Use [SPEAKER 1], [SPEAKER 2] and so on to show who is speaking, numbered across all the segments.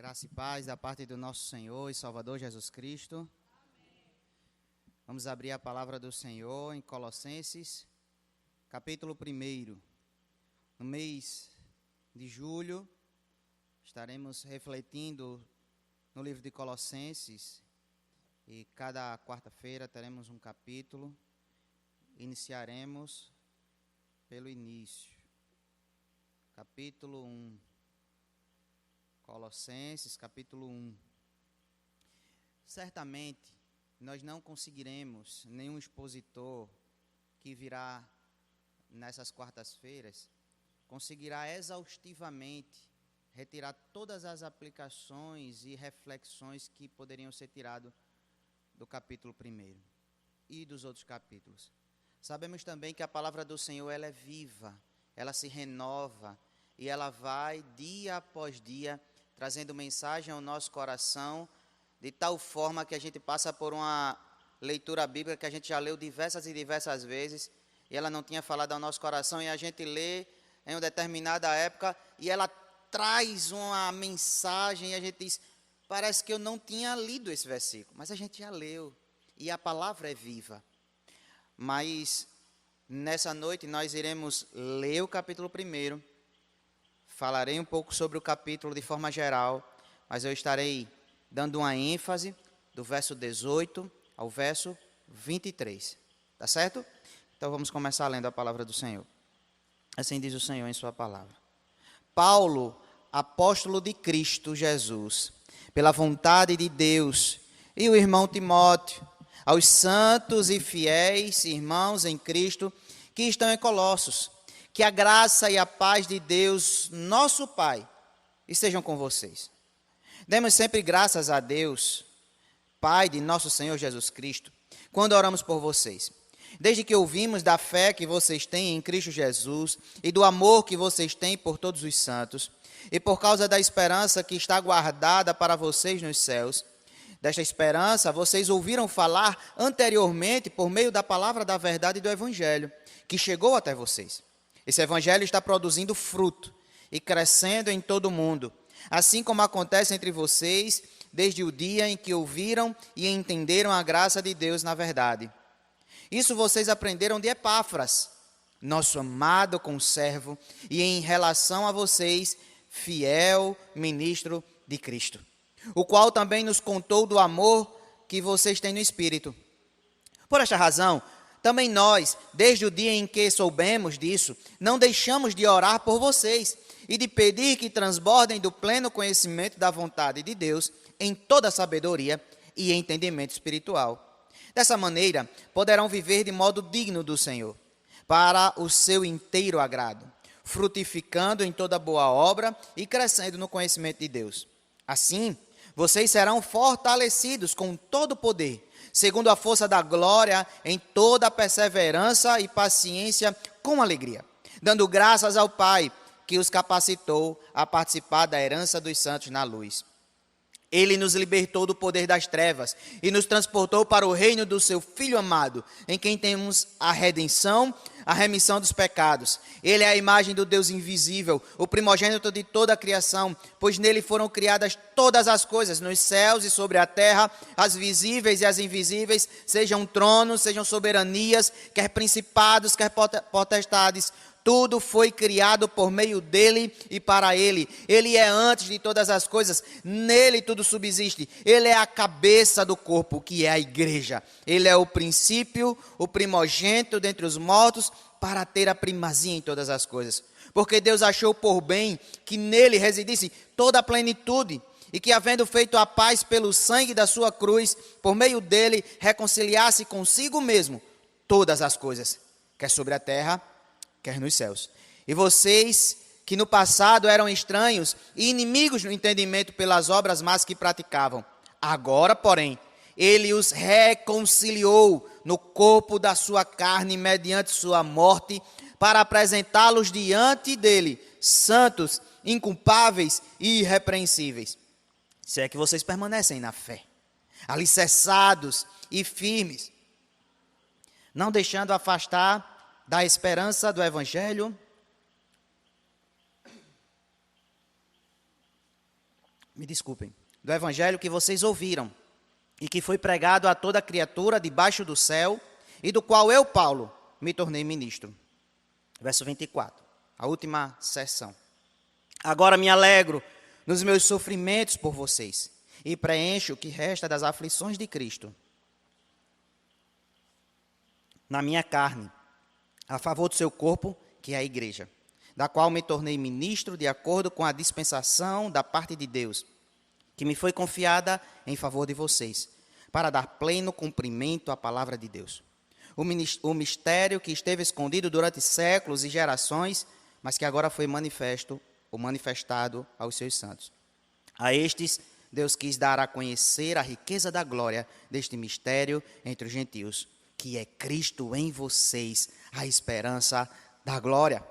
[SPEAKER 1] Graça e paz da parte do nosso Senhor e Salvador Jesus Cristo. Amém. Vamos abrir a palavra do Senhor em Colossenses, capítulo 1. No mês de julho, estaremos refletindo no livro de Colossenses e cada quarta-feira teremos um capítulo. Iniciaremos pelo início. Capítulo 1. Colossenses, capítulo 1. Certamente, nós não conseguiremos, nenhum expositor que virá nessas quartas-feiras, conseguirá exaustivamente retirar todas as aplicações e reflexões que poderiam ser tiradas do capítulo 1 e dos outros capítulos. Sabemos também que a palavra do Senhor ela é viva, ela se renova e ela vai dia após dia trazendo mensagem ao nosso coração, de tal forma que a gente passa por uma leitura bíblica que a gente já leu diversas e diversas vezes, e ela não tinha falado ao nosso coração, e a gente lê em uma determinada época, e ela traz uma mensagem, e a gente diz, parece que eu não tinha lido esse versículo, mas a gente já leu, e a palavra é viva. Mas, nessa noite, nós iremos ler o capítulo 1, falarei um pouco sobre o capítulo de forma geral, mas eu estarei dando uma ênfase do verso 18 ao verso 23. Tá certo? Então vamos começar lendo a palavra do Senhor. Assim diz o Senhor em sua palavra. Paulo, apóstolo de Cristo Jesus, pela vontade de Deus, e o irmão Timóteo, aos santos e fiéis irmãos em Cristo que estão em Colossos, que a graça e a paz de Deus, nosso Pai, estejam com vocês. Demos sempre graças a Deus, Pai de nosso Senhor Jesus Cristo, quando oramos por vocês. Desde que ouvimos da fé que vocês têm em Cristo Jesus e do amor que vocês têm por todos os santos, e por causa da esperança que está guardada para vocês nos céus. Desta esperança, vocês ouviram falar anteriormente por meio da palavra da verdade do Evangelho, que chegou até vocês. Esse evangelho está produzindo fruto e crescendo em todo o mundo, assim como acontece entre vocês desde o dia em que ouviram e entenderam a graça de Deus na verdade. Isso vocês aprenderam de Epáfras, nosso amado conservo, e em relação a vocês, fiel ministro de Cristo, o qual também nos contou do amor que vocês têm no Espírito. Por esta razão, também nós, desde o dia em que soubemos disso, não deixamos de orar por vocês e de pedir que transbordem do pleno conhecimento da vontade de Deus em toda sabedoria e entendimento espiritual. Dessa maneira, poderão viver de modo digno do Senhor, para o seu inteiro agrado, frutificando em toda boa obra e crescendo no conhecimento de Deus. Assim, vocês serão fortalecidos com todo o poder, segundo a força da glória, em toda a perseverança e paciência com alegria, dando graças ao Pai, que os capacitou a participar da herança dos santos na luz. Ele nos libertou do poder das trevas e nos transportou para o reino do seu Filho amado, em quem temos a redenção, a remissão dos pecados. Ele é a imagem do Deus invisível, o primogênito de toda a criação, pois nele foram criadas todas as coisas, nos céus e sobre a terra, as visíveis e as invisíveis, sejam tronos, sejam soberanias, quer principados, quer potestades. Tudo foi criado por meio dele e para ele. Ele é antes de todas as coisas, nele tudo subsiste. Ele é a cabeça do corpo, que é a igreja. Ele é o princípio, o primogênito dentre os mortos, para ter a primazia em todas as coisas. Porque Deus achou por bem que nele residisse toda a plenitude, e que, havendo feito a paz pelo sangue da sua cruz, por meio dele reconciliasse consigo mesmo todas as coisas, quer sobre a terra, quer nos céus. E vocês, que no passado eram estranhos e inimigos no entendimento pelas obras más que praticavam, agora, porém, ele os reconciliou no corpo da sua carne mediante sua morte, para apresentá-los diante dele, santos, inculpáveis e irrepreensíveis. Se é que vocês permanecem na fé, alicerçados e firmes, não deixando afastar da esperança do Evangelho me desculpem, do evangelho que vocês ouviram e que foi pregado a toda criatura debaixo do céu e do qual eu, Paulo, me tornei ministro. Verso 24, a última sessão. Agora me alegro nos meus sofrimentos por vocês e preencho o que resta das aflições de Cristo na minha carne, a favor do seu corpo, que é a igreja, da qual me tornei ministro de acordo com a dispensação da parte de Deus, que me foi confiada em favor de vocês, para dar pleno cumprimento à palavra de Deus. O mistério que esteve escondido durante séculos e gerações, mas que agora foi manifestado aos seus santos. A estes, Deus quis dar a conhecer a riqueza da glória deste mistério entre os gentios, que é Cristo em vocês, a esperança da glória.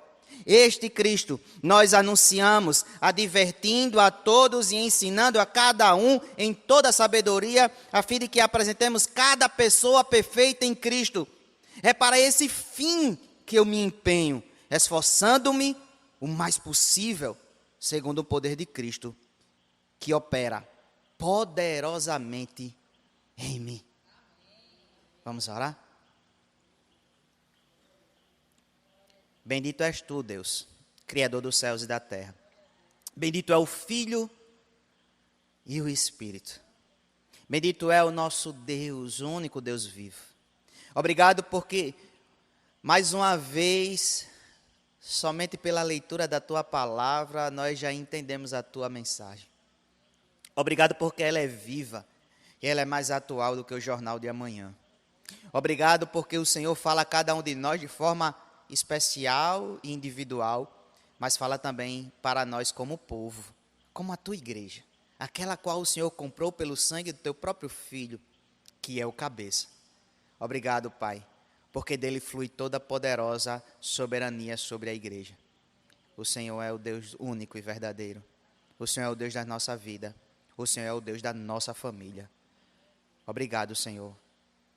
[SPEAKER 1] Este Cristo nós anunciamos, advertindo a todos e ensinando a cada um em toda sabedoria, a fim de que apresentemos cada pessoa perfeita em Cristo. É para esse fim que eu me empenho, esforçando-me o mais possível, segundo o poder de Cristo, que opera poderosamente em mim. Vamos orar? Bendito és tu, Deus, Criador dos céus e da terra. Bendito é o Filho e o Espírito. Bendito é o nosso Deus, o único Deus vivo. Obrigado porque, mais uma vez, somente pela leitura da tua palavra, nós já entendemos a tua mensagem. Obrigado porque ela é viva e ela é mais atual do que o jornal de amanhã. Obrigado porque o Senhor fala a cada um de nós de forma especial e individual, mas fala também para nós como povo, como a tua igreja, aquela qual o Senhor comprou pelo sangue do teu próprio Filho, que é o cabeça. Obrigado, Pai, porque dele flui toda a poderosa soberania sobre a igreja. O Senhor é o Deus único e verdadeiro. O Senhor é o Deus da nossa vida. O Senhor é o Deus da nossa família. Obrigado, Senhor.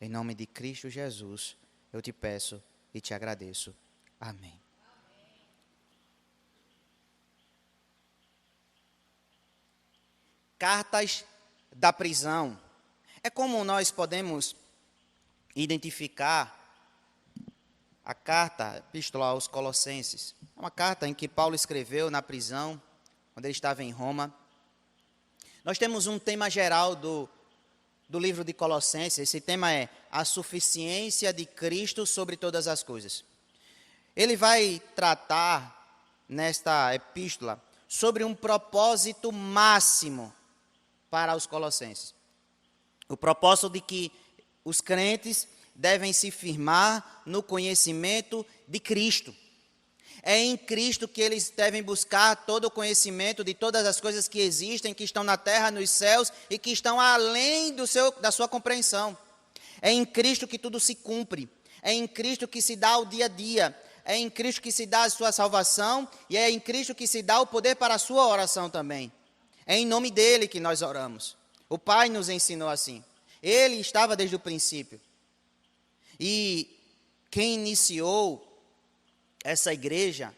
[SPEAKER 1] Em nome de Cristo Jesus, eu te peço e te agradeço. Amém. Cartas da prisão. É como nós podemos identificar a carta, a epístola aos Colossenses. É uma carta em que Paulo escreveu na prisão, quando ele estava em Roma. Nós temos um tema geral do livro de Colossenses. Esse tema é a suficiência de Cristo sobre todas as coisas. Ele vai tratar, nesta epístola, sobre um propósito máximo para os colossenses. O propósito de que os crentes devem se firmar no conhecimento de Cristo. É em Cristo que eles devem buscar todo o conhecimento de todas as coisas que existem, que estão na terra, nos céus e que estão além da sua compreensão. É em Cristo que tudo se cumpre. É em Cristo que se dá o dia a dia. É em Cristo que se dá a sua salvação e é em Cristo que se dá o poder para a sua oração também. É em nome dele que nós oramos. O Pai nos ensinou assim. Ele estava desde o princípio. E quem iniciou essa igreja,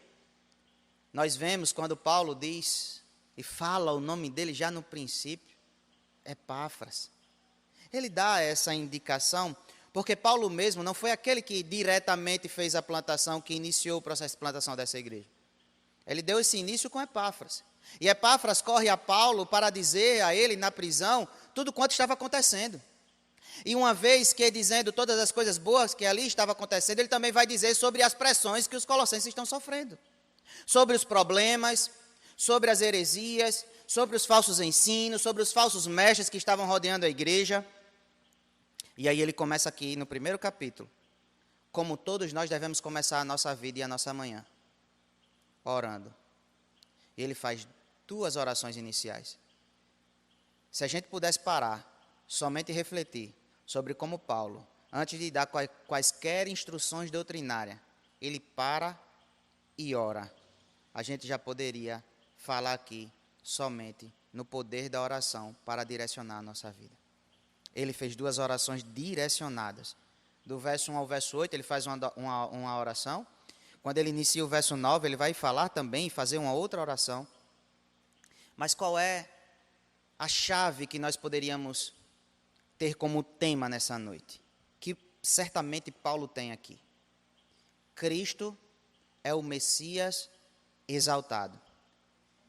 [SPEAKER 1] nós vemos quando Paulo diz e fala o nome dele já no princípio, Epáfras. Ele dá essa indicação porque Paulo mesmo não foi aquele que diretamente fez a plantação, que iniciou o processo de plantação dessa igreja. Ele deu esse início com Epáfras. E Epáfras corre a Paulo para dizer a ele na prisão tudo quanto estava acontecendo. E uma vez que dizendo todas as coisas boas que ali estava acontecendo, ele também vai dizer sobre as pressões que os colossenses estão sofrendo. Sobre os problemas, sobre as heresias, sobre os falsos ensinos, sobre os falsos mestres que estavam rodeando a igreja. E aí ele começa aqui no primeiro capítulo, como todos nós devemos começar a nossa vida e a nossa manhã, orando. E ele faz 2 orações iniciais. Se a gente pudesse parar, somente refletir sobre como Paulo, antes de dar quaisquer instruções doutrinárias, ele para e ora. A gente já poderia falar aqui somente no poder da oração para direcionar a nossa vida. Ele fez 2 orações direcionadas. Do verso 1 ao verso 8, ele faz uma oração. Quando ele inicia o verso 9, ele vai falar também, fazer uma outra oração. Mas qual é a chave que nós poderíamos ter como tema nessa noite, que certamente Paulo tem aqui. Cristo é o Messias exaltado.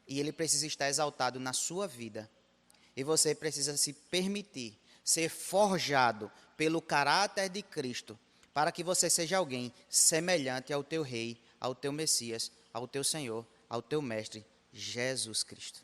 [SPEAKER 1] E ele precisa estar exaltado na sua vida. E você precisa se permitir ser forjado pelo caráter de Cristo, para que você seja alguém semelhante ao teu Rei, ao teu Messias, ao teu Senhor, ao teu Mestre, Jesus Cristo.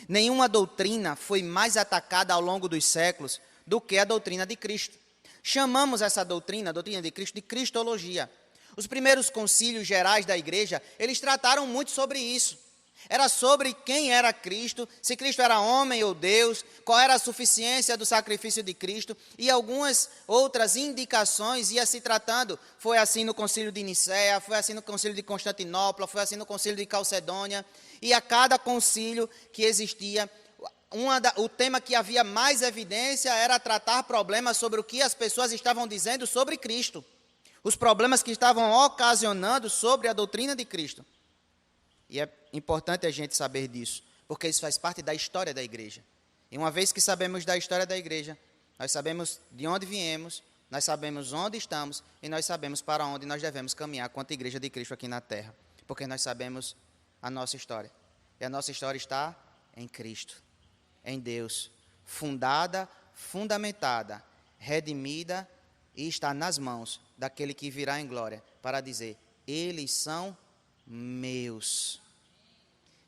[SPEAKER 1] Nenhuma doutrina foi mais atacada ao longo dos séculos do que a doutrina de Cristo. Chamamos essa doutrina, a doutrina de Cristo, de cristologia. Os primeiros concílios gerais da igreja, eles trataram muito sobre isso. Era sobre quem era Cristo, se Cristo era homem ou Deus, qual era a suficiência do sacrifício de Cristo, e algumas outras indicações ia se tratando. Foi assim no concílio de Nicéia, foi assim no concílio de Constantinopla, foi assim no concílio de Calcedônia, e a cada concílio que existia, o tema que havia mais evidência era tratar problemas sobre o que as pessoas estavam dizendo sobre Cristo, os problemas que estavam ocasionando sobre a doutrina de Cristo. E é importante a gente saber disso, porque isso faz parte da história da igreja. E uma vez que sabemos da história da igreja, nós sabemos de onde viemos, nós sabemos onde estamos e nós sabemos para onde nós devemos caminhar quanto igreja de Cristo aqui na terra. Porque nós sabemos a nossa história. E a nossa história está em Cristo, em Deus, fundada, fundamentada, redimida e está nas mãos daquele que virá em glória para dizer: eles são meus.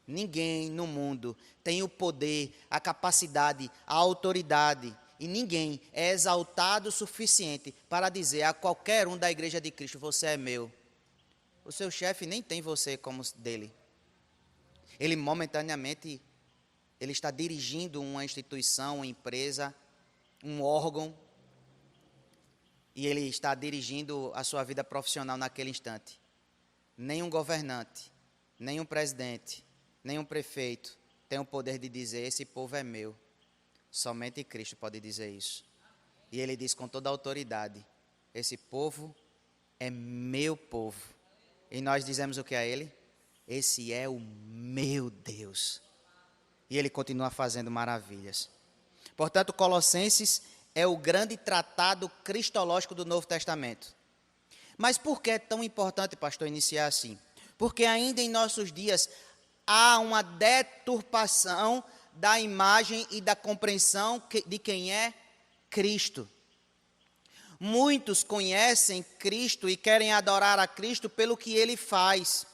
[SPEAKER 1] Ninguém no mundo tem o poder, a capacidade, a autoridade, e ninguém é exaltado o suficiente para dizer a qualquer um da igreja de Cristo: você é meu. O seu chefe nem tem você como dele. Ele momentaneamente, ele está dirigindo uma instituição, uma empresa, um órgão, e ele está dirigindo a sua vida profissional naquele instante. Nenhum governante, nenhum presidente, nenhum prefeito tem o poder de dizer: esse povo é meu. Somente Cristo pode dizer isso. E ele diz com toda a autoridade: esse povo é meu povo. E nós dizemos o que a ele? Esse é o meu Deus. E ele continua fazendo maravilhas. Portanto, Colossenses é o grande tratado cristológico do Novo Testamento. Mas por que é tão importante, pastor, iniciar assim? Porque ainda em nossos dias há uma deturpação da imagem e da compreensão de quem é Cristo. Muitos conhecem Cristo e querem adorar a Cristo pelo que ele faz.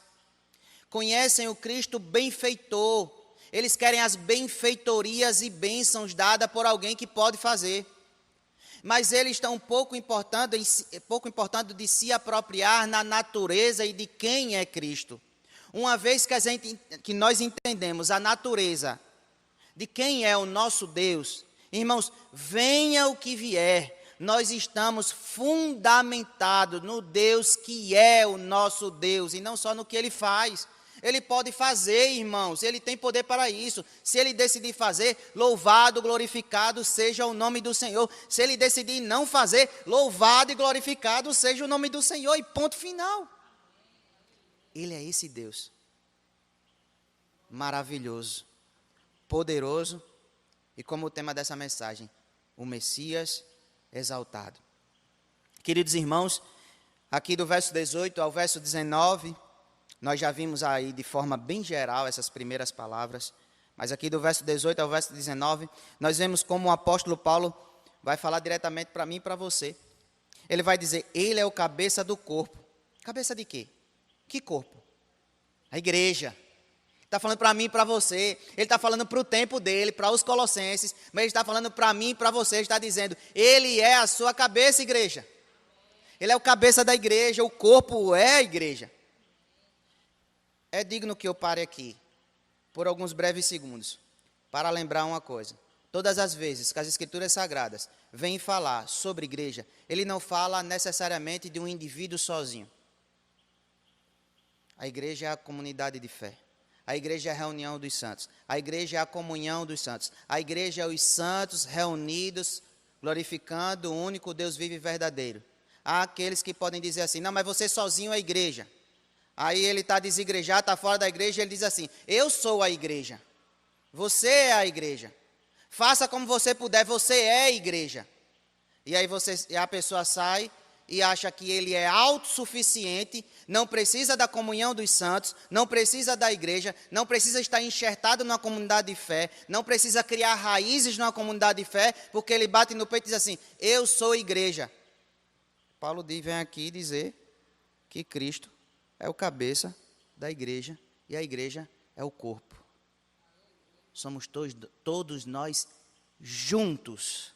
[SPEAKER 1] Conhecem o Cristo benfeitor. Eles querem as benfeitorias e bênçãos dadas por alguém que pode fazer. Mas eles estão pouco importando de se apropriar na natureza e de quem é Cristo. Uma vez que nós entendemos a natureza de quem é o nosso Deus, irmãos, venha o que vier, nós estamos fundamentados no Deus que é o nosso Deus, e não só no que Ele faz. Ele pode fazer, irmãos, Ele tem poder para isso. Se Ele decidir fazer, louvado, glorificado seja o nome do Senhor. Se Ele decidir não fazer, louvado e glorificado seja o nome do Senhor, e ponto final. Ele é esse Deus maravilhoso, poderoso, e como o tema dessa mensagem, o Messias exaltado. Queridos irmãos, aqui do verso 18 ao verso 19, nós já vimos aí de forma bem geral essas primeiras palavras, mas aqui do verso 18 ao verso 19, nós vemos como o apóstolo Paulo vai falar diretamente para mim e para você. Ele vai dizer: ele é o cabeça do corpo. Cabeça de quê? Que corpo? A igreja. Está falando para mim e para você. Ele está falando para o tempo dele, para os colossenses, mas ele está falando para mim e para você. Ele está dizendo: ele é a sua cabeça, igreja. Ele é o cabeça da igreja, o corpo é a igreja. É digno que eu pare aqui, por alguns breves segundos, para lembrar uma coisa. Todas as vezes que as Escrituras Sagradas vêm falar sobre igreja, ele não fala necessariamente de um indivíduo sozinho. A igreja é a comunidade de fé. A igreja é a reunião dos santos. A igreja é a comunhão dos santos. A igreja é os santos reunidos, glorificando o único Deus vivo e verdadeiro. Há aqueles que podem dizer assim: não, mas você sozinho é a igreja. Aí ele está desigrejado, está fora da igreja, ele diz assim: eu sou a igreja. Você é a igreja. Faça como você puder, você é a igreja. E aí a pessoa sai e acha que ele é autossuficiente, não precisa da comunhão dos santos, não precisa da igreja, não precisa estar enxertado numa comunidade de fé, não precisa criar raízes numa comunidade de fé, porque ele bate no peito e diz assim, eu sou igreja. Paulo vem aqui dizer que Cristo é o cabeça da igreja e a igreja é o corpo. Somos todos nós juntos.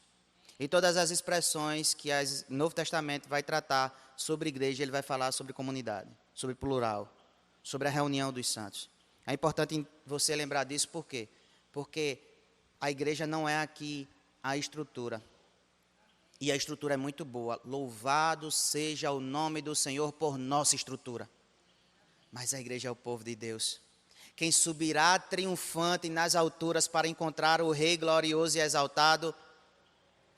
[SPEAKER 1] E todas as expressões que o Novo Testamento vai tratar sobre igreja, ele vai falar sobre comunidade, sobre plural, sobre a reunião dos santos. É importante você lembrar disso, por quê? Porque a igreja não é aqui a estrutura. E a estrutura é muito boa. Louvado seja o nome do Senhor por nossa estrutura. Mas a igreja é o povo de Deus. Quem subirá triunfante nas alturas para encontrar o Rei glorioso e exaltado,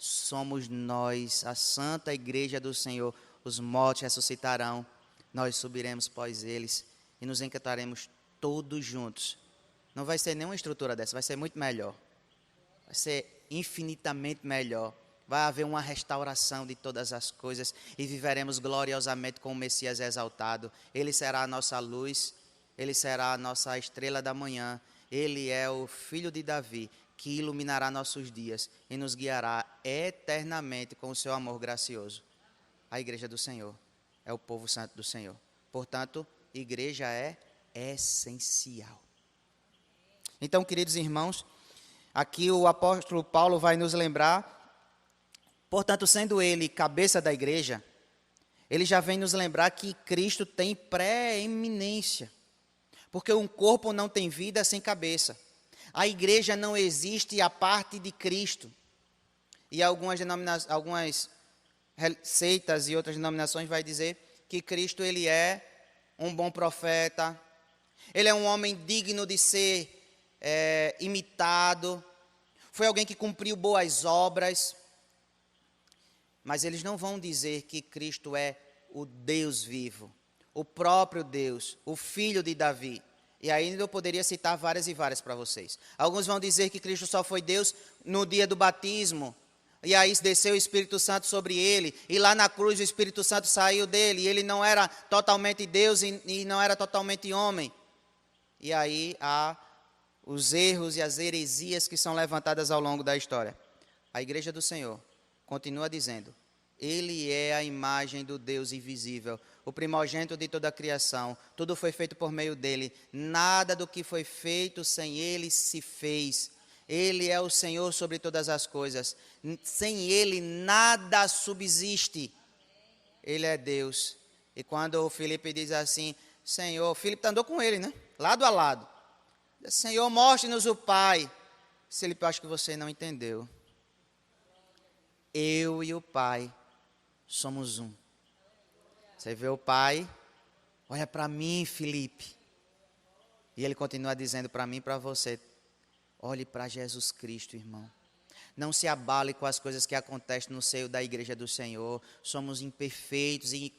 [SPEAKER 1] somos nós, a santa igreja do Senhor. Os mortos ressuscitarão, nós subiremos após eles e nos encantaremos todos juntos. Não vai ser nenhuma estrutura dessa, vai ser muito melhor. Vai ser infinitamente melhor. Vai haver uma restauração de todas as coisas e viveremos gloriosamente com o Messias exaltado. Ele será a nossa luz, ele será a nossa estrela da manhã. Ele é o filho de Davi, que iluminará nossos dias e nos guiará eternamente com o seu amor gracioso. A igreja do Senhor é o povo santo do Senhor. Portanto, igreja é essencial. Então, queridos irmãos, aqui o apóstolo Paulo vai nos lembrar, portanto, sendo ele cabeça da igreja, ele já vem nos lembrar que Cristo tem preeminência, porque um corpo não tem vida sem cabeça. A igreja não existe à parte de Cristo. E algumas seitas e outras denominações vai dizer que Cristo ele é um bom profeta, ele é um homem digno de ser imitado, foi alguém que cumpriu boas obras, mas eles não vão dizer que Cristo é o Deus vivo, o próprio Deus, o Filho de Davi. E ainda eu poderia citar várias e várias para vocês. Alguns vão dizer que Cristo só foi Deus no dia do batismo, e aí desceu o Espírito Santo sobre ele, e lá na cruz o Espírito Santo saiu dele, e ele não era totalmente Deus e não era totalmente homem. E aí há os erros e as heresias que são levantadas ao longo da história. A igreja do Senhor continua dizendo, ele é a imagem do Deus invisível, o primogênito de toda a criação, tudo foi feito por meio dele, nada do que foi feito sem ele se fez. Ele é o Senhor sobre todas as coisas, sem ele nada subsiste. Ele é Deus. E quando o Filipe diz assim, Senhor, Filipe andou com ele, né? Lado a lado. Senhor, mostre-nos o Pai. Filipe, eu acho que você não entendeu. Eu e o Pai somos um. Você vê o Pai? Olha para mim, Filipe. E ele continua dizendo para mim e para você, olhe para Jesus Cristo, irmão. Não se abale com as coisas que acontecem no seio da igreja do Senhor. Somos imperfeitos e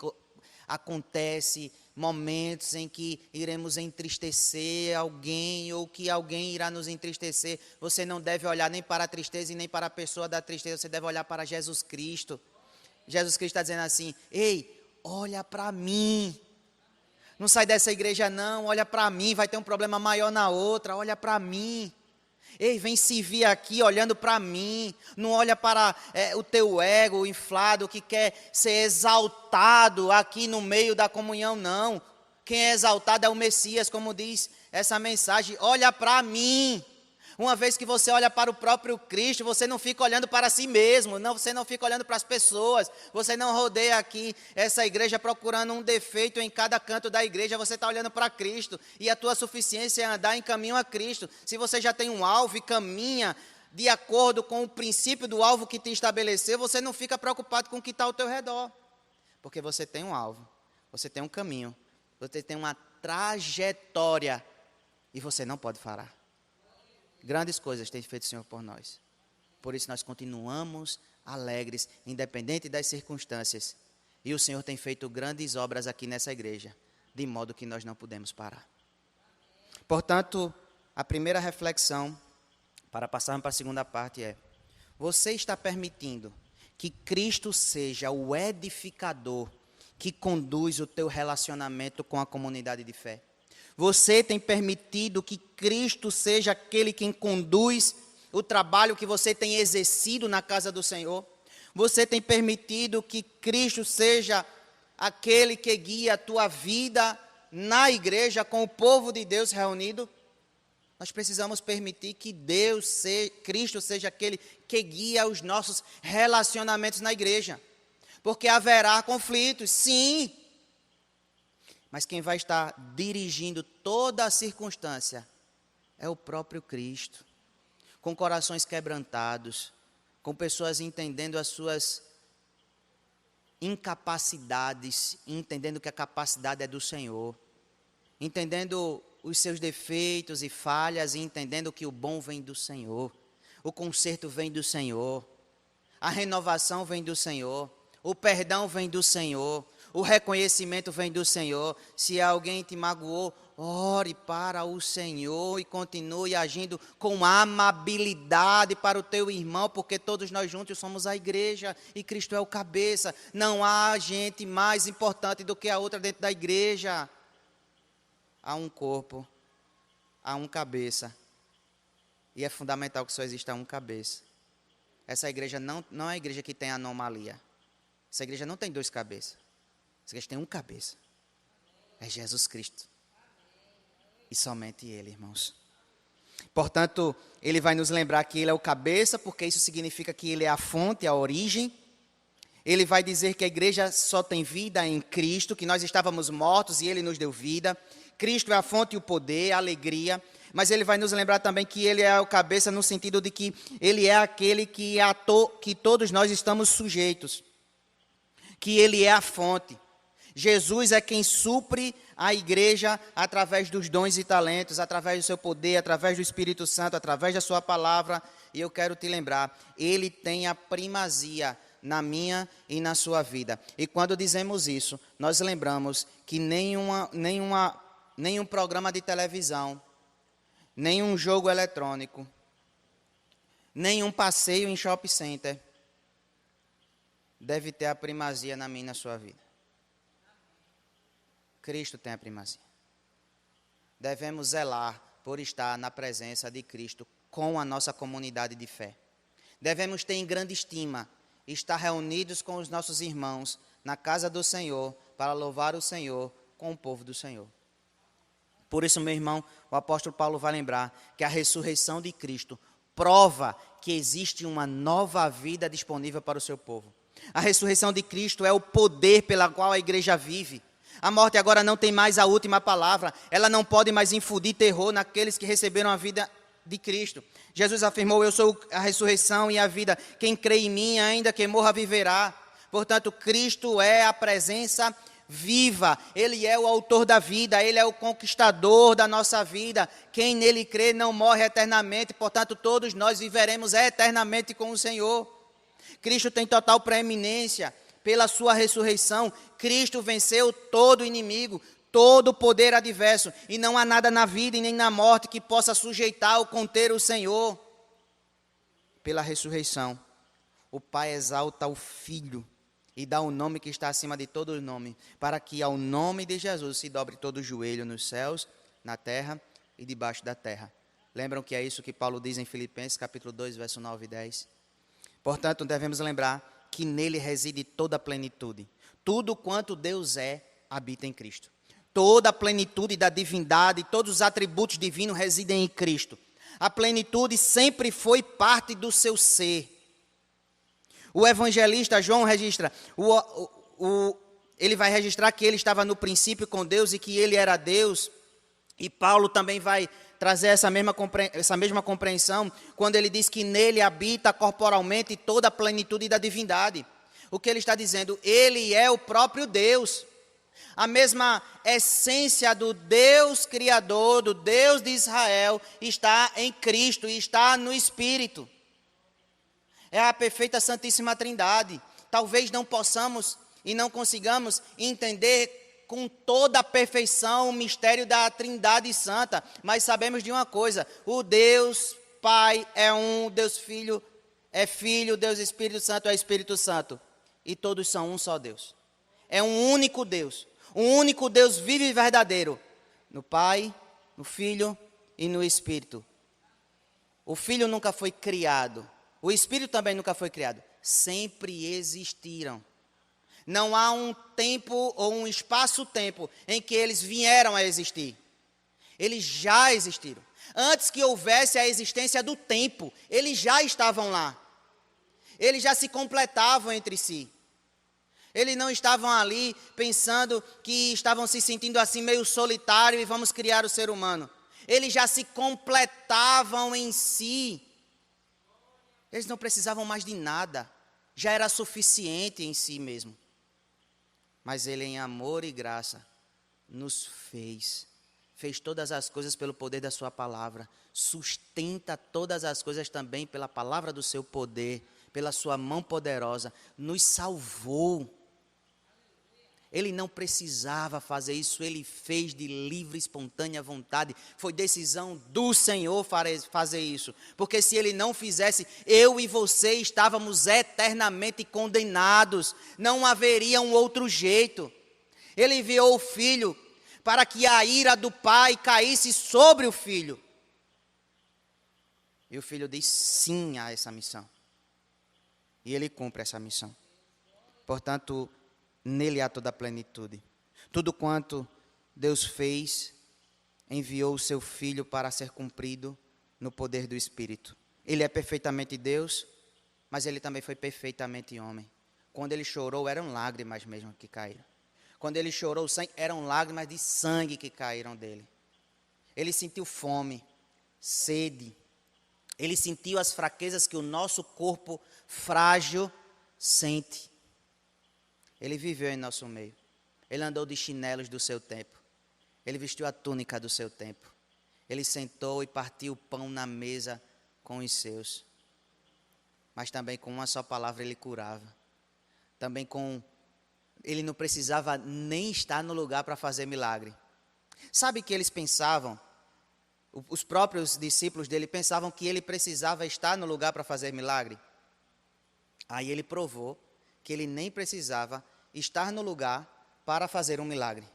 [SPEAKER 1] acontece momentos em que iremos entristecer alguém ou que alguém irá nos entristecer. Você não deve olhar nem para a tristeza e nem para a pessoa da tristeza. Você deve olhar para Jesus Cristo. Jesus Cristo está dizendo assim, ei, olha para mim. Não sai dessa igreja não, olha para mim, vai ter um problema maior na outra, olha para mim. Ei, vem se vir aqui olhando para mim, não olha para o teu ego inflado que quer ser exaltado aqui no meio da comunhão, não. Quem é exaltado é o Messias, como diz essa mensagem, olha para mim. Uma vez que você olha para o próprio Cristo, você não fica olhando para si mesmo, não, você não fica olhando para as pessoas, você não rodeia aqui essa igreja procurando um defeito em cada canto da igreja, você está olhando para Cristo, e a tua suficiência é andar em caminho a Cristo. Se você já tem um alvo e caminha de acordo com o princípio do alvo que te estabeleceu, você não fica preocupado com o que está ao teu redor, porque você tem um alvo, você tem um caminho, você tem uma trajetória, e você não pode parar. Grandes coisas tem feito o Senhor por nós. Por isso nós continuamos alegres, independente das circunstâncias. E o Senhor tem feito grandes obras aqui nessa igreja, de modo que nós não podemos parar. Portanto, a primeira reflexão para passarmos para a segunda parte, você está permitindo que Cristo seja o edificador que conduz o teu relacionamento com a comunidade de fé? Você tem permitido que Cristo seja aquele quem conduz o trabalho que você tem exercido na casa do Senhor? Você tem permitido que Cristo seja aquele que guia a tua vida na igreja com o povo de Deus reunido? Nós precisamos permitir que Cristo seja aquele que guia os nossos relacionamentos na igreja. Porque haverá conflitos, sim. Mas quem vai estar dirigindo toda a circunstância é o próprio Cristo. Com corações quebrantados, com pessoas entendendo as suas incapacidades, entendendo que a capacidade é do Senhor, entendendo os seus defeitos e falhas e entendendo que o bom vem do Senhor, o conserto vem do Senhor, a renovação vem do Senhor, o perdão vem do Senhor, o reconhecimento vem do Senhor. Se alguém te magoou, ore para o Senhor e continue agindo com amabilidade para o teu irmão, porque todos nós juntos somos a igreja e Cristo é o cabeça. Não há gente mais importante do que a outra dentro da igreja. Há um corpo, há um cabeça. E é fundamental que só exista um cabeça. Essa igreja não é a igreja que tem anomalia. Essa igreja não tem dois cabeças. Essa igreja tem um cabeça. É Jesus Cristo. E somente Ele, irmãos. Portanto, Ele vai nos lembrar que Ele é o cabeça, porque isso significa que Ele é a fonte, a origem. Ele vai dizer que a igreja só tem vida em Cristo, que nós estávamos mortos e Ele nos deu vida. Cristo é a fonte e o poder, a alegria. Mas Ele vai nos lembrar também que Ele é o cabeça no sentido de que Ele é aquele que todos nós estamos sujeitos. Que Ele é a fonte. Jesus é quem supre a igreja através dos dons e talentos, através do seu poder, através do Espírito Santo, através da sua palavra. E eu quero te lembrar, Ele tem a primazia na minha e na sua vida. E quando dizemos isso, nós lembramos que nenhum programa de televisão, nenhum jogo eletrônico, nenhum passeio em shopping center deve ter a primazia na minha e na sua vida. Cristo tem a primazia. Devemos zelar por estar na presença de Cristo com a nossa comunidade de fé. Devemos ter em grande estima estar reunidos com os nossos irmãos na casa do Senhor para louvar o Senhor com o povo do Senhor. Por isso, meu irmão, o apóstolo Paulo vai lembrar que a ressurreição de Cristo prova que existe uma nova vida disponível para o seu povo. A ressurreição de Cristo é o poder pela qual a igreja vive. A morte agora não tem mais a última palavra. Ela não pode mais infundir terror naqueles que receberam a vida de Cristo. Jesus afirmou, eu sou a ressurreição e a vida. Quem crê em mim, ainda que morra, viverá. Portanto, Cristo é a presença viva. Ele é o autor da vida. Ele é o conquistador da nossa vida. Quem nele crê não morre eternamente. Portanto, todos nós viveremos eternamente com o Senhor. Cristo tem total preeminência. Pela sua ressurreição, Cristo venceu todo inimigo, todo poder adverso. E não há nada na vida e nem na morte que possa sujeitar ou conter o Senhor. Pela ressurreição, o Pai exalta o Filho e dá o nome que está acima de todo o nome, para que ao nome de Jesus se dobre todo o joelho nos céus, na terra e debaixo da terra. Lembram que é isso que Paulo diz em Filipenses, capítulo 2, verso 9 e 10? Portanto, devemos lembrar que nele reside toda a plenitude. Tudo quanto Deus é, habita em Cristo. Toda a plenitude da divindade, todos os atributos divinos residem em Cristo. A plenitude sempre foi parte do seu ser. O evangelista João registra, ele vai registrar que ele estava no princípio com Deus e que ele era Deus. E Paulo também vai trazer essa mesma compreensão quando ele diz que nele habita corporalmente toda a plenitude da divindade. O que ele está dizendo? Ele é o próprio Deus. A mesma essência do Deus Criador, do Deus de Israel, está em Cristo e está no Espírito. É a perfeita Santíssima Trindade. Talvez não possamos e não consigamos entender com toda a perfeição o mistério da Trindade Santa, mas sabemos de uma coisa, o Deus Pai é um, Deus Filho é Filho, Deus Espírito Santo é Espírito Santo. E todos são um só Deus. É um único Deus. Um único Deus vivo e verdadeiro. No Pai, no Filho e no Espírito. O Filho nunca foi criado. O Espírito também nunca foi criado. Sempre existiram. Não há um tempo ou um espaço-tempo em que eles vieram a existir. Eles já existiram. Antes que houvesse a existência do tempo, eles já estavam lá. Eles já se completavam entre si. Eles não estavam ali pensando que estavam se sentindo assim meio solitário e vamos criar o ser humano. Eles já se completavam em si. Eles não precisavam mais de nada. Já era suficiente em si mesmo. Mas Ele, em amor e graça, nos fez todas as coisas pelo poder da sua palavra, sustenta todas as coisas também pela palavra do seu poder, pela sua mão poderosa, nos salvou. Ele não precisava fazer isso, Ele fez de livre, espontânea vontade, foi decisão do Senhor fazer isso, porque se Ele não fizesse, eu e você estávamos eternamente condenados, não haveria um outro jeito. Ele enviou o Filho, para que a ira do Pai caísse sobre o Filho. E o Filho diz sim a essa missão. E Ele cumpre essa missão. Portanto, nele há toda a plenitude. Tudo quanto Deus fez, enviou o seu Filho para ser cumprido no poder do Espírito. Ele é perfeitamente Deus, mas Ele também foi perfeitamente homem. Quando Ele chorou, eram lágrimas mesmo que caíram. Quando Ele chorou, eram lágrimas de sangue que caíram dele. Ele sentiu fome, sede. Ele sentiu as fraquezas que o nosso corpo frágil sente. Ele viveu em nosso meio. Ele andou de chinelos do seu tempo. Ele vestiu a túnica do seu tempo. Ele sentou e partiu o pão na mesa com os seus. Mas também com uma só palavra ele curava. Também ele não precisava nem estar no lugar para fazer milagre. Sabe que eles pensavam, os próprios discípulos dele pensavam que ele precisava estar no lugar para fazer milagre. Aí ele provou que ele nem precisava estar no lugar para fazer um milagre.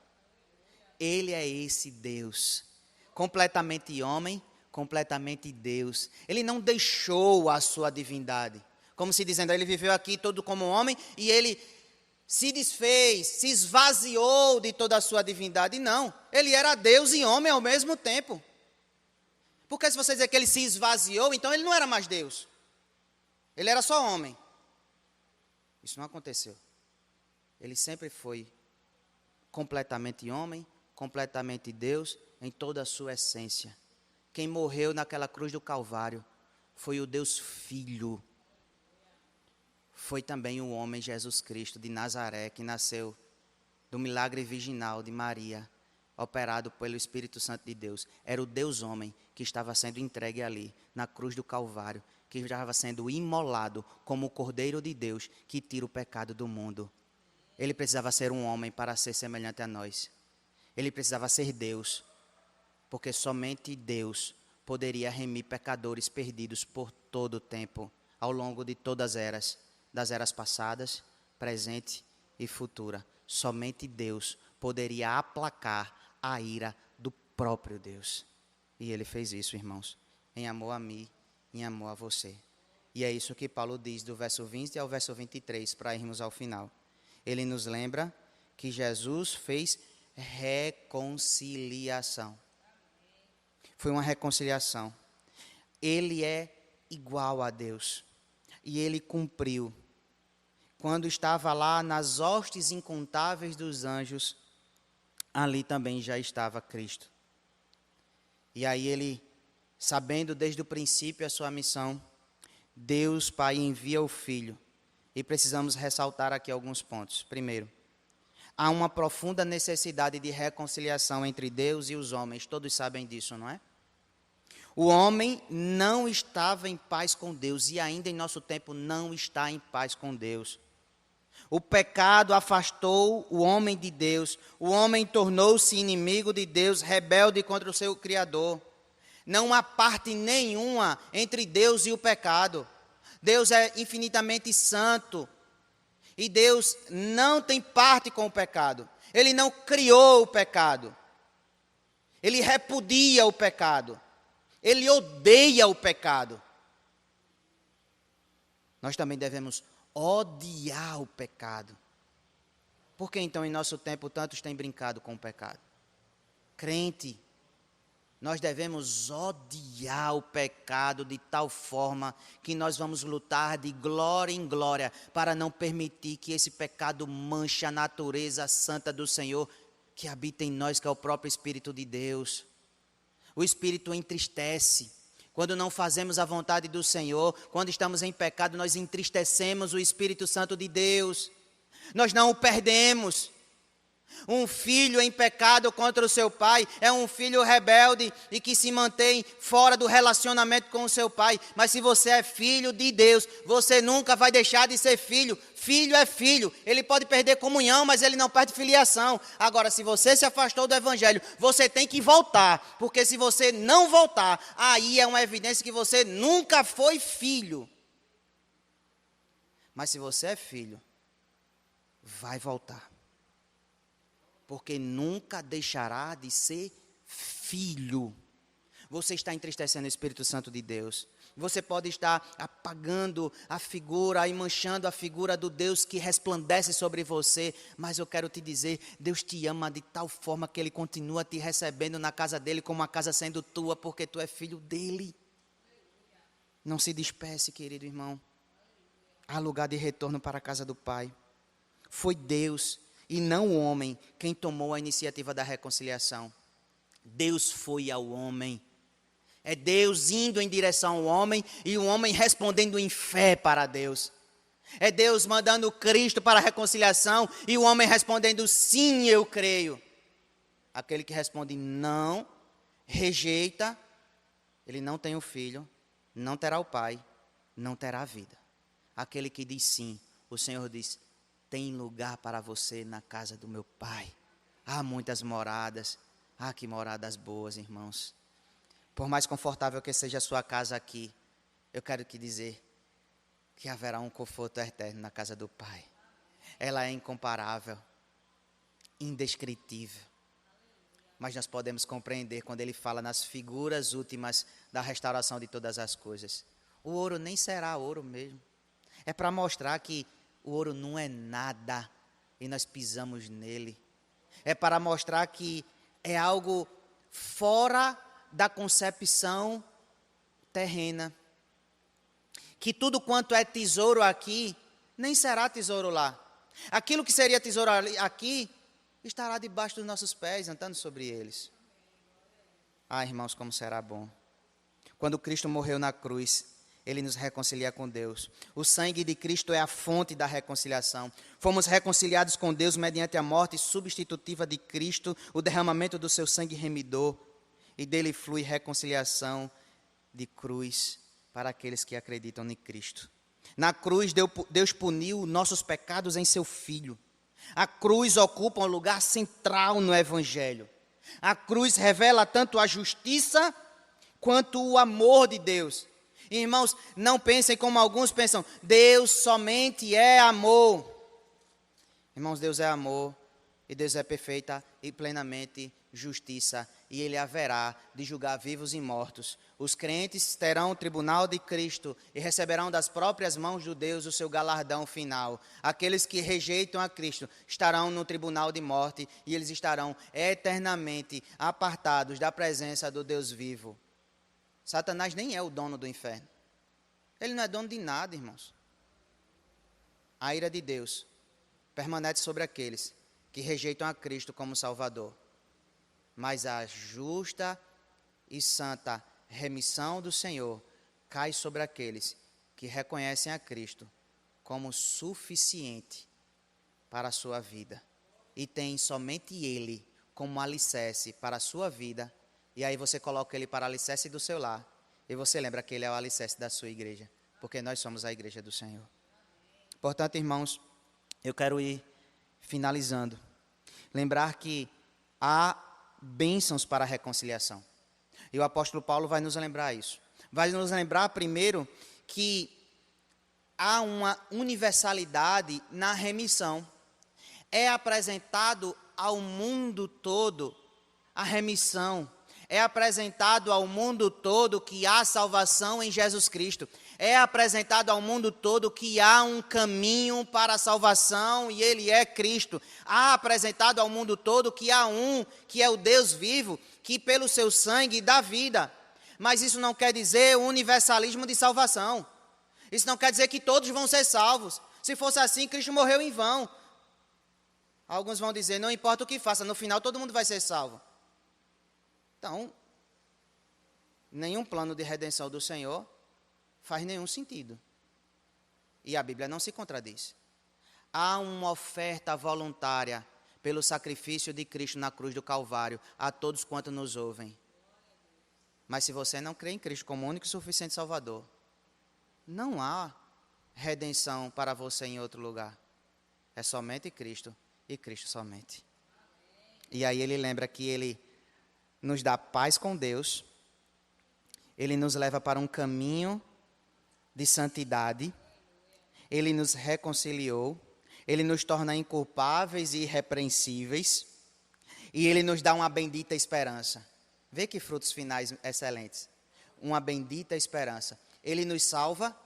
[SPEAKER 1] Ele é esse Deus, completamente homem, completamente Deus. Ele não deixou a sua divindade, como se dizendo, ele viveu aqui todo como homem e ele se desfez, se esvaziou de toda a sua divindade. Não, ele era Deus e homem ao mesmo tempo. Porque se você dizer que ele se esvaziou, então ele não era mais Deus. Ele era só homem. Isso não aconteceu. Ele sempre foi completamente homem, completamente Deus, em toda a sua essência. Quem morreu naquela cruz do Calvário foi o Deus Filho. Foi também o homem Jesus Cristo de Nazaré, que nasceu do milagre virginal de Maria, operado pelo Espírito Santo de Deus. Era o Deus homem que estava sendo entregue ali, na cruz do Calvário, que estava sendo imolado como o Cordeiro de Deus que tira o pecado do mundo. Ele precisava ser um homem para ser semelhante a nós. Ele precisava ser Deus, porque somente Deus poderia remir pecadores perdidos por todo o tempo, ao longo de todas as eras, das eras passadas, presente e futura. Somente Deus poderia aplacar a ira do próprio Deus. E Ele fez isso, irmãos, em amor a mim, em amor a você. E é isso que Paulo diz do verso 20 ao verso 23, para irmos ao final. Ele nos lembra que Jesus fez reconciliação. Foi uma reconciliação. Ele é igual a Deus. E Ele cumpriu. Quando estava lá nas hostes incontáveis dos anjos, ali também já estava Cristo. E aí Ele, sabendo desde o princípio a sua missão, Deus Pai envia o Filho. E precisamos ressaltar aqui alguns pontos. Primeiro, há uma profunda necessidade de reconciliação entre Deus e os homens. Todos sabem disso, não é? O homem não estava em paz com Deus e ainda em nosso tempo não está em paz com Deus. O pecado afastou o homem de Deus. O homem tornou-se inimigo de Deus, rebelde contra o seu Criador. Não há parte nenhuma entre Deus e o pecado. Deus é infinitamente santo. E Deus não tem parte com o pecado. Ele não criou o pecado. Ele repudia o pecado. Ele odeia o pecado. Nós também devemos odiar o pecado. Por que então em nosso tempo tantos têm brincado com o pecado? Crente, nós devemos odiar o pecado de tal forma que nós vamos lutar de glória em glória para não permitir que esse pecado manche a natureza santa do Senhor que habita em nós, que é o próprio Espírito de Deus. O Espírito entristece. Quando não fazemos a vontade do Senhor, quando estamos em pecado, nós entristecemos o Espírito Santo de Deus. Nós não o perdemos. Um filho em pecado contra o seu pai é um filho rebelde e que se mantém fora do relacionamento com o seu pai. Mas se você é filho de Deus, você nunca vai deixar de ser filho. Filho é filho. Ele pode perder comunhão, mas ele não perde filiação. Agora, se você se afastou do evangelho, você tem que voltar. Porque se você não voltar, aí é uma evidência que você nunca foi filho. Mas se você é filho, vai voltar. Porque nunca deixará de ser filho. Você está entristecendo o Espírito Santo de Deus. Você pode estar apagando a figura e manchando a figura do Deus que resplandece sobre você. Mas eu quero te dizer, Deus te ama de tal forma que Ele continua te recebendo na casa dEle como a casa sendo tua, porque tu é filho dEle. Não se despece, querido irmão. Há lugar de retorno para a casa do Pai. Foi Deus e não o homem quem tomou a iniciativa da reconciliação. Deus foi ao homem. É Deus indo em direção ao homem e o homem respondendo em fé para Deus. É Deus mandando Cristo para a reconciliação e o homem respondendo sim, eu creio. Aquele que responde não, rejeita, ele não tem o filho, não terá o pai, não terá a vida. Aquele que diz sim, o Senhor diz, tem lugar para você na casa do meu Pai. Há muitas moradas. Ah, que moradas boas, irmãos. Por mais confortável que seja a sua casa aqui, eu quero te dizer que haverá um conforto eterno na casa do Pai. Ela é incomparável, indescritível. Mas nós podemos compreender quando ele fala nas figuras últimas da restauração de todas as coisas. O ouro nem será ouro mesmo. É para mostrar que o ouro não é nada e nós pisamos nele. É para mostrar que é algo fora da concepção terrena. Que tudo quanto é tesouro aqui, nem será tesouro lá. Aquilo que seria tesouro aqui, estará debaixo dos nossos pés, andando sobre eles. Ah, irmãos, como será bom. Quando Cristo morreu na cruz, Ele nos reconcilia com Deus. O sangue de Cristo é a fonte da reconciliação. Fomos reconciliados com Deus mediante a morte substitutiva de Cristo, o derramamento do seu sangue remidor. E dele flui reconciliação de cruz para aqueles que acreditam em Cristo. Na cruz, Deus puniu nossos pecados em seu Filho. A cruz ocupa um lugar central no Evangelho. A cruz revela tanto a justiça quanto o amor de Deus. Irmãos, não pensem como alguns pensam, Deus somente é amor. Irmãos, Deus é amor e Deus é perfeita e plenamente justiça. E Ele haverá de julgar vivos e mortos. Os crentes terão o tribunal de Cristo e receberão das próprias mãos de Deus o seu galardão final. Aqueles que rejeitam a Cristo estarão no tribunal de morte e eles estarão eternamente apartados da presença do Deus vivo. Satanás nem é o dono do inferno. Ele não é dono de nada, irmãos. A ira de Deus permanece sobre aqueles que rejeitam a Cristo como Salvador. Mas a justa e santa remissão do Senhor cai sobre aqueles que reconhecem a Cristo como suficiente para a sua vida. E tem somente Ele como alicerce para a sua vida. E aí você coloca Ele para alicerce do seu lar. E você lembra que Ele é o alicerce da sua igreja. Porque nós somos a igreja do Senhor. Portanto, irmãos, eu quero ir finalizando. Lembrar que há bênçãos para a reconciliação. E o apóstolo Paulo vai nos lembrar isso. Vai nos lembrar, primeiro, que há uma universalidade na remissão. É apresentado ao mundo todo a remissão. É apresentado ao mundo todo que há salvação em Jesus Cristo. É apresentado ao mundo todo que há um caminho para a salvação e ele é Cristo. Há apresentado ao mundo todo que há um, que é o Deus vivo, que pelo seu sangue dá vida. Mas isso não quer dizer o universalismo de salvação. Isso não quer dizer que todos vão ser salvos. Se fosse assim, Cristo morreu em vão. Alguns vão dizer, não importa o que faça, no final todo mundo vai ser salvo. Então, nenhum plano de redenção do Senhor faz nenhum sentido. E a Bíblia não se contradiz. Há uma oferta voluntária pelo sacrifício de Cristo na cruz do Calvário a todos quantos nos ouvem. Mas se você não crê em Cristo como único e suficiente Salvador, não há redenção para você em outro lugar. É somente Cristo e Cristo somente. E aí ele lembra que ele nos dá paz com Deus, ele nos leva para um caminho de santidade, ele nos reconciliou, ele nos torna inculpáveis e irrepreensíveis, e ele nos dá uma bendita esperança. Vê que frutos finais excelentes. Uma bendita esperança. Ele nos salva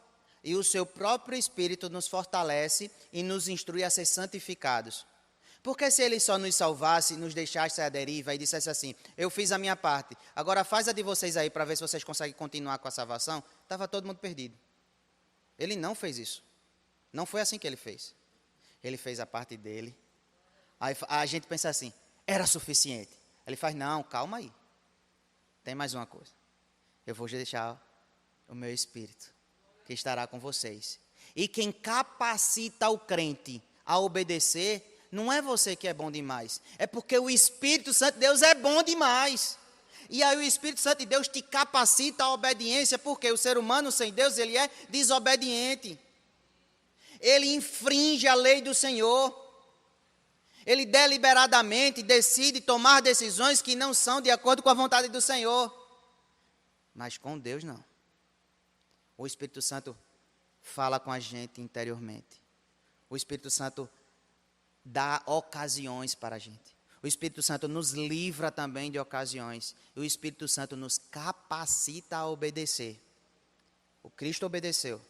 [SPEAKER 1] e o seu próprio Espírito nos fortalece e nos instrui a ser santificados. Porque se ele só nos salvasse, nos deixasse à deriva e dissesse assim, eu fiz a minha parte, agora faz a de vocês aí para ver se vocês conseguem continuar com a salvação, estava todo mundo perdido. Ele não fez isso. Não foi assim que ele fez. Ele fez a parte dele. Aí a gente pensa assim, era suficiente. Ele faz, não, calma aí. Tem mais uma coisa. Eu vou deixar o meu Espírito, que estará com vocês. E quem capacita o crente a obedecer, não é você que é bom demais. É porque o Espírito Santo de Deus é bom demais. E aí o Espírito Santo de Deus te capacita à obediência, porque o ser humano sem Deus, ele é desobediente. Ele infringe a lei do Senhor. Ele deliberadamente decide tomar decisões que não são de acordo com a vontade do Senhor. Mas com Deus não. O Espírito Santo fala com a gente interiormente. O Espírito Santo dá ocasiões para a gente. O Espírito Santo nos livra também de ocasiões. E o Espírito Santo nos capacita a obedecer. O Cristo obedeceu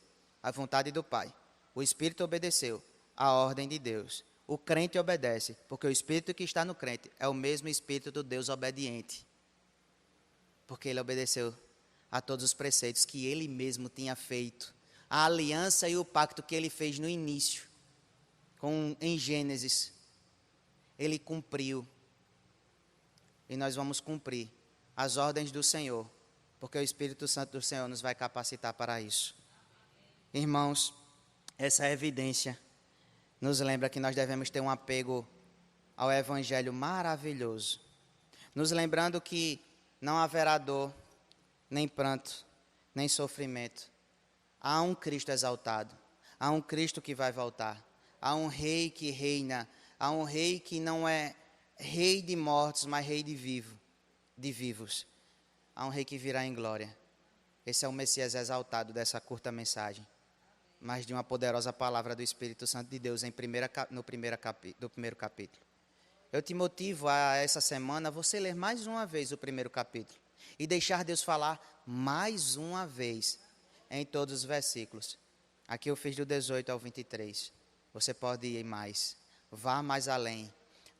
[SPEAKER 1] à vontade do Pai. O Espírito obedeceu à ordem de Deus. O crente obedece, porque o Espírito que está no crente é o mesmo Espírito do Deus obediente. Porque ele obedeceu a todos os preceitos que ele mesmo tinha feito. A aliança e o pacto que ele fez no início, em Gênesis, ele cumpriu. E nós vamos cumprir as ordens do Senhor, porque o Espírito Santo do Senhor nos vai capacitar para isso. Irmãos, essa evidência nos lembra que nós devemos ter um apego ao Evangelho maravilhoso, nos lembrando que não haverá dor, nem pranto, nem sofrimento. Há um Cristo exaltado, há um Cristo que vai voltar, há um Rei que reina, há um Rei que não é Rei de mortos, mas Rei de vivos. Há um Rei que virá em glória. Esse é o Messias exaltado dessa curta mensagem, mas de uma poderosa palavra do Espírito Santo de Deus no primeiro capítulo. Eu te motivo a essa semana você ler mais uma vez o primeiro capítulo e deixar Deus falar mais uma vez em todos os versículos. Aqui eu fiz do 18 ao 23. Você pode ir mais. Vá mais além.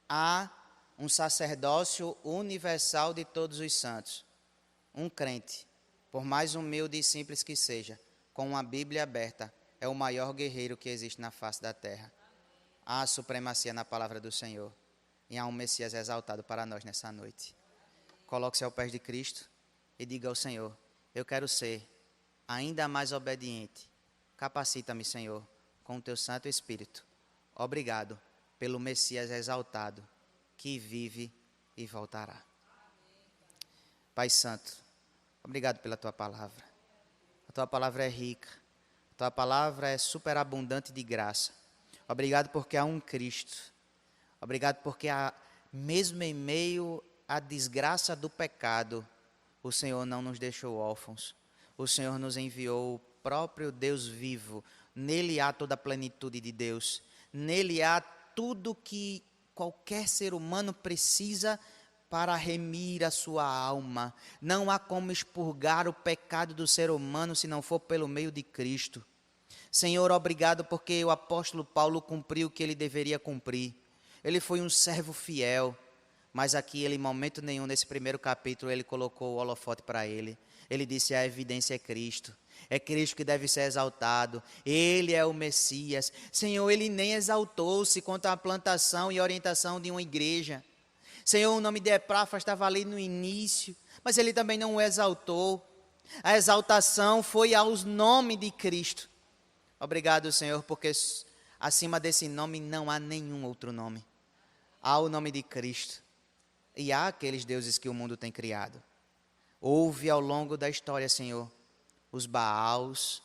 [SPEAKER 1] Há um sacerdócio universal de todos os santos. Um crente, por mais humilde e simples que seja, com uma Bíblia aberta, é o maior guerreiro que existe na face da terra. Há supremacia na palavra do Senhor. E há um Messias exaltado para nós nessa noite. Coloque-se ao pé de Cristo e diga ao Senhor, eu quero ser ainda mais obediente. Capacita-me, Senhor, com o teu Santo Espírito. Obrigado pelo Messias exaltado, que vive e voltará. Pai Santo, obrigado pela tua palavra. A tua palavra é rica. A tua palavra é superabundante de graça. Obrigado porque há um Cristo. Obrigado porque mesmo em meio à desgraça do pecado, o Senhor não nos deixou órfãos. O Senhor nos enviou o próprio Deus vivo. Nele há toda a plenitude de Deus. Nele há tudo que qualquer ser humano precisa para remir a sua alma. Não há como expurgar o pecado do ser humano se não for pelo meio de Cristo. Senhor, obrigado porque o apóstolo Paulo cumpriu o que ele deveria cumprir. Ele foi um servo fiel, mas aqui ele, em momento nenhum, nesse primeiro capítulo, ele colocou o holofote para ele. Ele disse: a evidência é Cristo. É Cristo que deve ser exaltado. Ele é o Messias. Senhor, ele nem exaltou-se quanto à plantação e orientação de uma igreja. Senhor, o nome de Epáfras estava ali no início, mas ele também não o exaltou. A exaltação foi aos nomes de Cristo. Obrigado, Senhor, porque acima desse nome não há nenhum outro nome. Há o nome de Cristo. E há aqueles deuses que o mundo tem criado. Houve ao longo da história, Senhor, os Baals,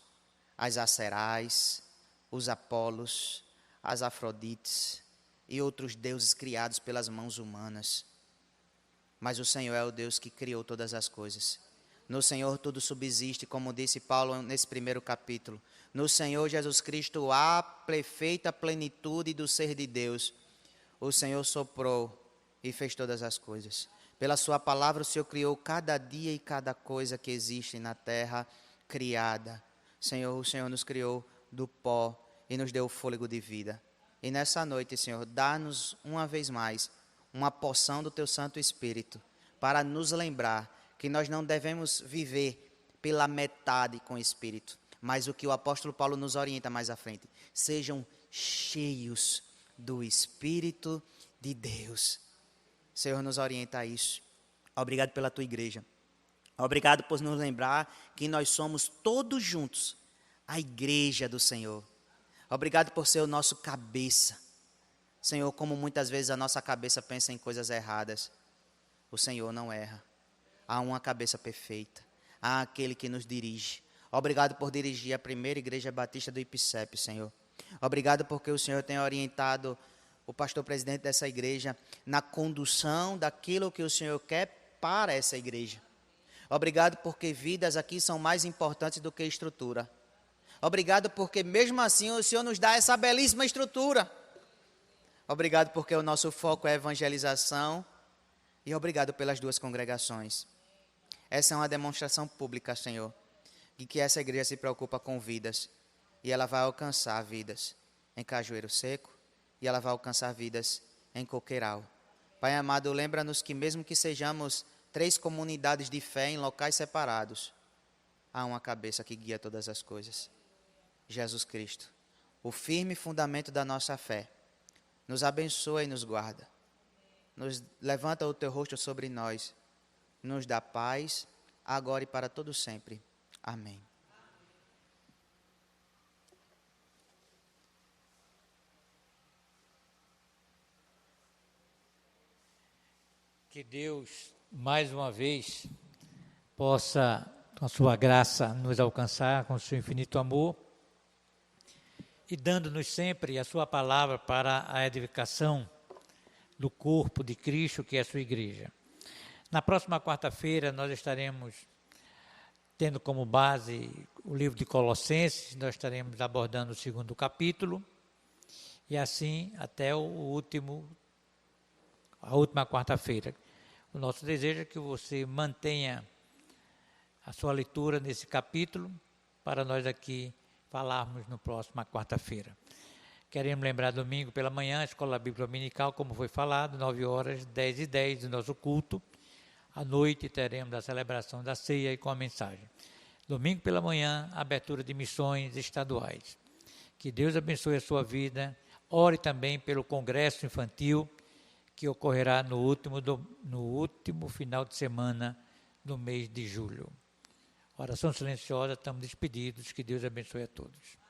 [SPEAKER 1] as Aserais, os Apolos, as Afrodites e outros deuses criados pelas mãos humanas. Mas o Senhor é o Deus que criou todas as coisas. No Senhor tudo subsiste, como disse Paulo nesse primeiro capítulo. No Senhor Jesus Cristo há perfeita plenitude do ser de Deus. O Senhor soprou e fez todas as coisas. Pela sua palavra o Senhor criou cada dia e cada coisa que existe na terra criada. Senhor, o Senhor nos criou do pó e nos deu o fôlego de vida. E nessa noite, Senhor, dá-nos uma vez mais uma porção do Teu Santo Espírito para nos lembrar que nós não devemos viver pela metade com o Espírito, mas o que o apóstolo Paulo nos orienta mais à frente: sejam cheios do Espírito de Deus. Senhor, nos orienta a isso. Obrigado pela Tua igreja. Obrigado por nos lembrar que nós somos todos juntos a igreja do Senhor. Obrigado por ser o nosso cabeça. Senhor, como muitas vezes a nossa cabeça pensa em coisas erradas, o Senhor não erra. Há uma cabeça perfeita. Há aquele que nos dirige. Obrigado por dirigir a primeira igreja batista do Ipicep, Senhor. Obrigado porque o Senhor tem orientado o pastor presidente dessa igreja na condução daquilo que o Senhor quer para essa igreja. Obrigado porque vidas aqui são mais importantes do que estrutura. Obrigado porque mesmo assim o Senhor nos dá essa belíssima estrutura. Obrigado porque o nosso foco é evangelização. E obrigado pelas duas congregações. Essa é uma demonstração pública, Senhor, de que essa igreja se preocupa com vidas. E ela vai alcançar vidas em Cajueiro Seco. E ela vai alcançar vidas em Coqueiral. Pai amado, lembra-nos que mesmo que sejamos 3 comunidades de fé em locais separados, há uma cabeça que guia todas as coisas. Jesus Cristo, o firme fundamento da nossa fé. Nos abençoa e nos guarda. Nos levanta o Teu rosto sobre nós. Nos dá paz, agora e para todo sempre. Amém.
[SPEAKER 2] Que Deus, mais uma vez, possa, com a sua graça, nos alcançar com o seu infinito amor e dando-nos sempre a sua palavra para a edificação do corpo de Cristo, que é a sua igreja. Na próxima quarta-feira, nós estaremos tendo como base o livro de Colossenses, nós estaremos abordando o 2º capítulo, e assim até a última quarta-feira. O nosso desejo é que você mantenha a sua leitura nesse capítulo, para nós aqui falarmos na próxima quarta-feira. Queremos lembrar, domingo pela manhã, a Escola Bíblica Dominical, como foi falado, 9 horas, 10h10 do nosso culto. À noite teremos a celebração da ceia e com a mensagem. Domingo pela manhã, abertura de missões estaduais. Que Deus abençoe a sua vida. Ore também pelo Congresso Infantil, que ocorrerá no último final de semana do mês de julho. Oração silenciosa, estamos despedidos. Que Deus abençoe a todos.